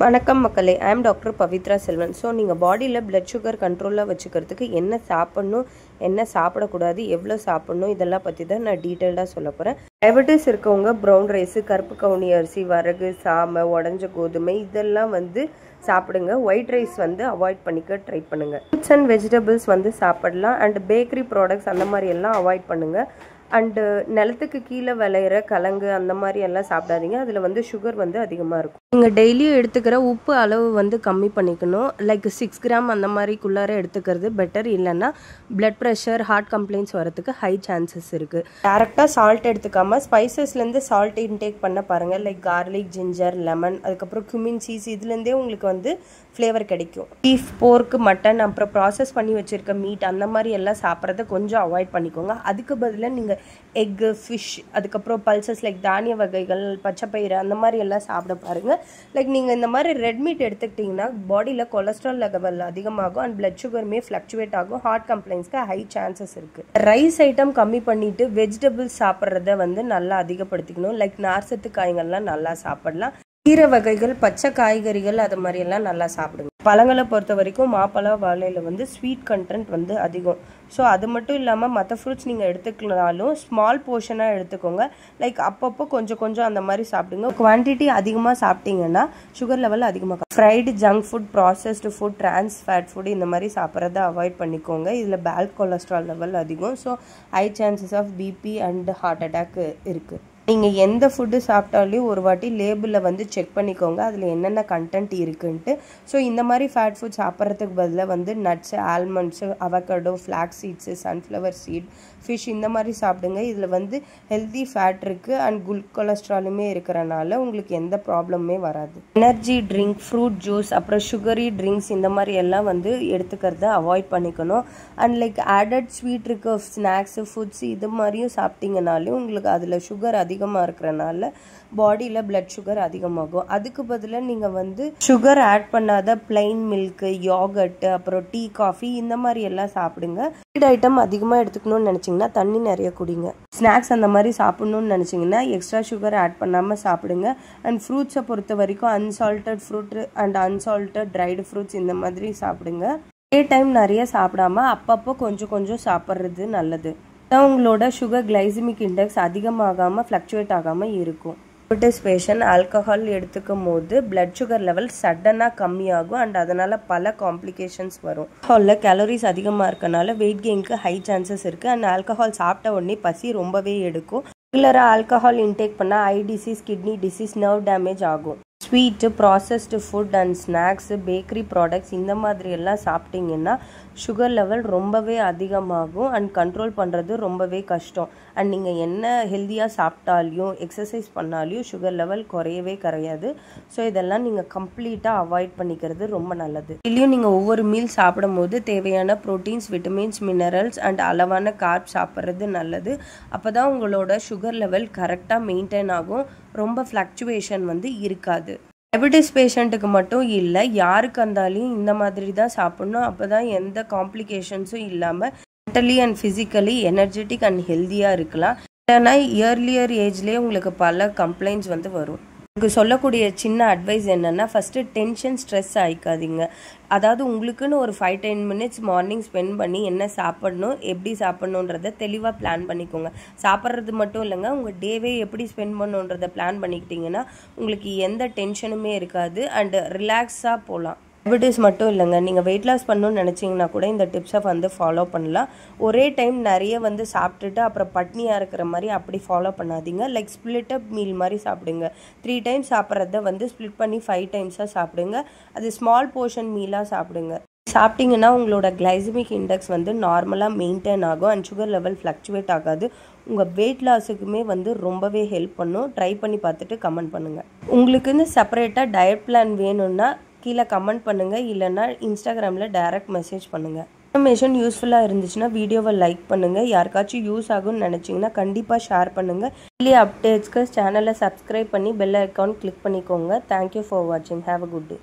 வணக்கம் மக்களே, I am doctor Pavithra Selvan. So நீங்கள் பாடியில் பிளட் சுகர் கண்ட்ரோலாக வச்சுக்கிறதுக்கு என்ன சாப்பிட்ணும், என்ன சாப்பிடக்கூடாது, எவ்வளோ சாப்பிட்ணும், இதெல்லாம் பற்றி தான் நான் டீட்டெயில்டாக சொல்ல போகிறேன். டயபெட்டிஸ் இருக்கவங்க ப்ரௌன் ரைஸு, கருப்பு கவுனி அரிசி, வரகு, சாமை, உடஞ்ச கோதுமை இதெல்லாம் சாப்பிடுங்க. ஒயிட் ரைஸ் அவாய்ட் பண்ணிக்க ட்ரை பண்ணுங்கள். ஃப்ரூட்ஸ் அண்ட் வெஜிடபிள்ஸ் சாப்பிடலாம். அண்ட் பேக்கரி ப்ராடக்ட்ஸ் அந்த மாதிரி எல்லாம் அவாய்ட் பண்ணுங்கள். அண்டு நிலத்துக்கு கீழே விளையிற கிழங்கு அந்த மாதிரி எல்லாம் சாப்பிடாதீங்க. அதில் சுகர் அதிகமாக இருக்கும். நீங்கள் டெய்லியும் எடுத்துக்கிற உப்பு அளவு கம்மி பண்ணிக்கணும். லைக் 6 கிராம் அந்த மாதிரிக்குள்ளார எடுத்துக்கிறது பெட்டர். இல்லைன்னா பிளட் ப்ரெஷர், ஹார்ட் கம்ப்ளைண்ட்ஸ் வரதுக்கு ஹை சான்சஸ் இருக்குது. டேரெக்டாக சால்ட் எடுத்துக்காமல் ஸ்பைசஸ்லேருந்து சால்ட் இன்டேக் பண்ண பாருங்கள். லைக் கார்லிக், ஜிஞ்சர், லெமன், அதுக்கப்புறம் குமின் சீஸ் இதுலேருந்தே உங்களுக்கு ஃப்ளேவர் கிடைக்கும். பீஃப், போர்க்கு, மட்டன், அப்புறம் ப்ராசஸ் பண்ணி வச்சுருக்க மீட் அந்த மாதிரி எல்லாம் சாப்பிட்றத கொஞ்சம் அவாய்ட் பண்ணிக்கோங்க. அதுக்கு பதிலாக நீங்கள் எக்கு, ஃபிஷ், அதுக்கப்புறம் பல்சஸ் லைக் தானிய வகைகள், பச்சைப்பயிறு அந்த மாதிரி எல்லாம் சாப்பிட பாருங்கள். லைக் நீங்கள் இந்த மாதிரி ரெட் மீட் எடுத்துக்கிட்டிங்கன்னா பாடியில் கொலஸ்ட்ரால் லெவல் அதிகமாகும். அண்ட் பிளட் சுகருமே ஃப்ளக்சுவேட் ஆகும். ஹார்ட் கம்ப்ளைண்ட்ஸ்க்கு ஹை சான்சஸ் இருக்குது. ரைஸ் ஐட்டம் கம்மி பண்ணிவிட்டு வெஜிடபிள்ஸ் சாப்பிட்றத நல்லா அதிகப்படுத்திக்கணும். லைக் நார்சத்து காய்கள்லாம் நல்லா சாப்பிடலாம். கீரை வகைகள், பச்சை காய்கறிகள் அது மாதிரியெல்லாம் நல்லா சாப்பிடுங்க. பழங்களை பொறுத்த வரைக்கும் மாப்பழம், வாழையில் ஸ்வீட் கண்டென்ட் அதிகம். ஸோ அது மட்டும் இல்லாமல் மற்ற ஃப்ரூட்ஸ் நீங்கள் எடுத்துக்கினாலும் ஸ்மால் போர்ஷனாக எடுத்துக்கோங்க. லைக் அப்பப்போ கொஞ்சம் கொஞ்சம் அந்த மாதிரி சாப்பிடுங்க. குவான்டிட்டி அதிகமாக சாப்பிட்டீங்கன்னா சுகர் லெவல் அதிகமாக. Fried, junk food, processed food, trans fat food இந்த மாதிரி சாப்பிட்றத அவாய்ட் பண்ணிக்கோங்க. இதில் பேட் கொலஸ்ட்ரால் லெவல் அதிகம். So high chances of BP and heart attack இருக்குது. நீங்கள் எந்த ஃபுட்டு சாப்பிட்டாலையும் ஒரு வாட்டி லேபிளில் செக் பண்ணிக்கோங்க அதில் என்னென்ன கண்டென்ட் இருக்குன்ட்டு. ஸோ இந்த மாதிரி ஃபேட் ஃபுட் சாப்பிட்றதுக்கு பதிலாக nuts, almonds, avocado, flax seeds, sunflower seed, fish இந்த மாதிரி சாப்பிடுங்க. இதில் ஹெல்தி ஃபேட் இருக்குது அண்ட் குட் கொலஸ்ட்ராலுமே இருக்கிறனால உங்களுக்கு எந்த ப்ராப்ளமே வராது. எனர்ஜி ட்ரிங்க், ஃப்ரூட் ஜூஸ், அப்புறம் சுகரி ட்ரிங்க்ஸ் இந்த மாதிரி எல்லாம் எடுத்துக்கிறத அவாய்ட் பண்ணிக்கணும். அண்ட் லைக் ஆடட் ஸ்வீட் இருக்க ஸ்நாக்ஸு, ஃபுட்ஸ் இது மாதிரியும் சாப்பிட்டீங்கனாலும் உங்களுக்கு அதில் சுகர் அதிகமாக இருக்கிறனால பாடியில் பிளட் சுகர் அதிகமாகும். அதுக்கு பதிலாக நீங்கள் சுகர் ஆட் பண்ணாத பிளைன் மில்க்கு, யோகர்ட், அப்புறம் டீ, காஃபி இந்த மாதிரி எல்லாம் சாப்பிடுங்க. ஃபுட் ஐட்டம் அதிகமாக எடுத்துக்கணும்னு நினச்சிங்கன்னா தண்ணி நிறைய குடிங்க. ஸ்நாக்ஸ் அந்த மாதிரி சாப்பிட்ணுன்னு நினச்சிங்கன்னா எக்ஸ்ட்ரா சுகர் ஆட் பண்ணாமல் சாப்பிடுங்க. அண்ட் ஃப்ரூட்ஸை பொறுத்த வரைக்கும் unsalted fruit and unsalted dried fruits இந்த மாதிரி சாப்பிடுங்க. ஒரே டைம் நிறைய சாப்பிடாம அப்பப்போ கொஞ்சம் கொஞ்சம் சாப்பிட்றது நல்லது. உங்களோட சுகர் கிளைசிமிக் இண்டெக்ஸ் அதிகமாகாமல் ஃப்ளக்சுவேட் ஆகாமல் இருக்கும். டயபெட்டிஸ் பேஷண்ட் ஆல்கஹால் எடுத்துக்கும் போது பிளட் சுகர் லெவல் சடனாக கம்மியாகும் அண்ட் அதனால் பல காம்ப்ளிகேஷன்ஸ் வரும். ஆல்கஹாலில் கேலரிஸ் அதிகமாக இருக்கனால வெயிட் கெயினுக்கு ஹை சான்சஸ் இருக்குது. அண்ட் ஆல்கஹால் சாப்பிட்ட உடனே பசி ரொம்பவே எடுக்கும். ரெகுலராக ஆல்கஹால் இன்டேக் பண்ணால் eye disease, kidney disease, nerve damage ஆகும். Sweet, processed food and snacks, bakery products இந்த மாதிரி எல்லாம் சாப்பிட்டிங்கன்னா சுகர் லெவல் ரொம்பவே அதிகமாகும் அண்ட் கண்ட்ரோல் பண்ணுறது ரொம்பவே கஷ்டம். அண்ட் நீங்கள் என்ன ஹெல்த்தியாக சாப்பிட்டாலையும் எக்ஸசைஸ் பண்ணாலையும் சுகர் லெவல் குறையவே கிடையாது. ஸோ இதெல்லாம் நீங்கள் கம்ப்ளீட்டாக அவாய்ட் பண்ணிக்கிறது ரொம்ப நல்லது. இதுலேயும் நீங்கள் ஒவ்வொரு மீல் சாப்பிடும் போது தேவையான ப்ரோட்டீன்ஸ், விட்டமின்ஸ், மினரல்ஸ் அண்ட் அளவான கார்ப் சாப்பிட்றது நல்லது. அப்போ தான் உங்களோட சுகர் லெவல் கரெக்டாக மெயின்டைன் ஆகும். ரொம்ப ஃப்ளக்சுவேஷன் இருக்காது. டயபெட்டிஸ் பேஷண்ட்டுக்கு மட்டும் இல்லை, யாருக்கு இருந்தாலும் இந்த மாதிரி தான் சாப்பிட்ணும். அப்போ தான் எந்த காம்ப்ளிகேஷன்ஸும் இல்லாமல் mentally and physically energetic and ஹெல்த்தியாக இருக்கலாம். இல்லைன்னா இயர்லியர் ஏஜ்லேயே உங்களுக்கு பல கம்ப்ளைண்ட்ஸ் வரும். உங்களுக்கு சொல்லக்கூடிய சின்ன அட்வைஸ் என்னென்னா, ஃபஸ்ட்டு டென்ஷன், ஸ்ட்ரெஸ் ஆகிக்காதீங்க. அதாவது உங்களுக்குன்னு ஒரு 5-10 மினிட்ஸ் மார்னிங் ஸ்பெண்ட் பண்ணி என்ன சாப்பிடணும், எப்படி சாப்பிட்ணுன்றத தெளிவாக பிளான் பண்ணிக்கோங்க. சாப்பிட்றது மட்டும் இல்லைங்க, உங்கள் டேவே எப்படி ஸ்பெண்ட் பண்ணணுன்றத பிளான் பண்ணிக்கிட்டிங்கன்னா உங்களுக்கு எந்த டென்ஷனுமே இருக்காது அண்ட் ரிலாக்ஸாக போகலாம். டயபெட்டிஸ் மட்டும் இல்லைங்க, நீங்கள் வெயிட் லாஸ் பண்ணணும்னு நினச்சிங்கன்னா கூட இந்த டிப்ஸை ஃபாலோ பண்ணலாம். ஒரே டைம் நிறைய சாப்பிட்டுட்டு அப்புறம் பட்னியாக இருக்கிற மாதிரி அப்படி ஃபாலோ பண்ணாதீங்க. லைக் ஸ்பிளிட் அப் மீல் மாதிரி சாப்பிடுங்க. 3 டைம்ஸ் சாப்பிட்றத ஸ்ப்ளிட் பண்ணி 5 டைம்ஸாக சாப்பிடுங்க. அது ஸ்மால் போர்ஷன் மீலாக சாப்பிடுங்க. சாப்பிட்டிங்கன்னா உங்களோட கிளைசிமிக் இண்டெக்ஸ் நார்மலாக மெயின்டைன் ஆகும் அண்ட் சுகர் லெவல் ஃப்ளக்சுவேட் ஆகாது. உங்கள் வெயிட் லாஸுக்குமே ரொம்பவே ஹெல்ப் பண்ணும். ட்ரை பண்ணி பார்த்துட்டு கமெண்ட் பண்ணுங்கள். உங்களுக்குன்னு செப்பரேட்டாக டயட் பிளான் வேணும்னா கீழே கமெண்ட் பண்ணுங்கள். இல்லைன்னா இன்ஸ்டாகிராமில் டைரக்ட் மெசேஜ் பண்ணுங்கள். இன்ஃபர்மேஷன் யூஸ்ஃபுல்லாக இருந்துச்சுன்னா வீடியோவை லைக் பண்ணுங்கள். யாருக்காச்சும் யூஸ் ஆகும்னு நினச்சிங்கன்னா கண்டிப்பாக ஷேர் பண்ணுங்கள். டெய்லி அப்டேட்ஸ்க்கு சேனலை சப்ஸ்கிரைப் பண்ணி பெல் ஐக்கான் கிளிக் பண்ணிக்கோங்க. தேங்க்யூ ஃபார் வாட்சிங். Have a good day.